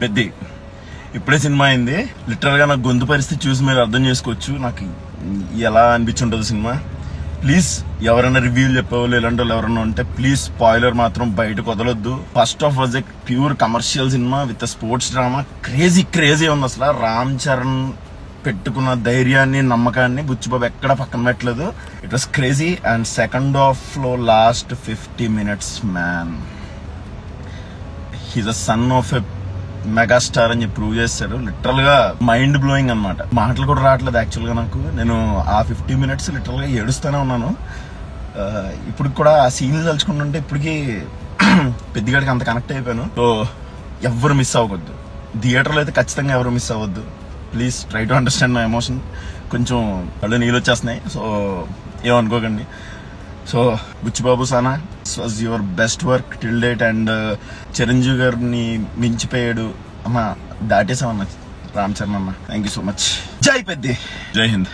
పెద్ద ఇప్పుడే సినిమా అయింది. లిటరల్ గా నాకు గొంతు పరిస్థితి చూసి మీరు అర్థం చేసుకోవచ్చు నాకు ఎలా అనిపించుంటది సినిమా. ప్లీజ్ ఎవరైనా రివ్యూలు చెప్పేవాళ్ళు ఇలాంటి వాళ్ళు ఎవరైనా ఉంటే ప్లీజ్ స్పాయిలర్ మాత్రం బయటకు వదలొద్దు. First of was a pure commercial cinema with sports drama. Crazy ఉంది అసలు. రామ్ చరణ్ పెట్టుకున్న ధైర్యాన్ని నమ్మకాన్ని బుచ్చిబాబు ఎక్కడ పక్కన పెట్టలేదు. It was crazy. And second half లో last 50 minutes man he's a son of a megastar అని చెప్పి ప్రూవ్ చేస్తాడు. లిటరల్ గా మైండ్ బ్లోయింగ్ అనమాట. మాటలు కూడా రావట్లేదు యాక్చువల్ గా నాకు. నేను ఆ 50 minutes లిటరల్ గా ఏడుస్తూనే ఉన్నాను. ఇప్పుడు కూడా ఆ సీన్లు తలుచుకుంటుంటే ఇప్పటికీ పెద్దగాడికి అంత కనెక్ట్ అయిపోయాను. సో ఎవరు మిస్ అవ్వద్దు. థియేటర్లో అయితే ఖచ్చితంగా ఎవరు మిస్ అవ్వద్దు. Please try to understand my emotion. కొంచెం కళ్ళు నీళ్ళు వచ్చేస్తున్నాయి, సో ఏమనుకోకండి. సో బుచ్చిబాబు సానా was your best work till date. And Chiranjeevi గారిని మించిపోయాడు అమ్మా, దాటేసామన్నా రామ్ చరణ్ అన్న. Thank you so much. జై పెద్ది, జై హింద్.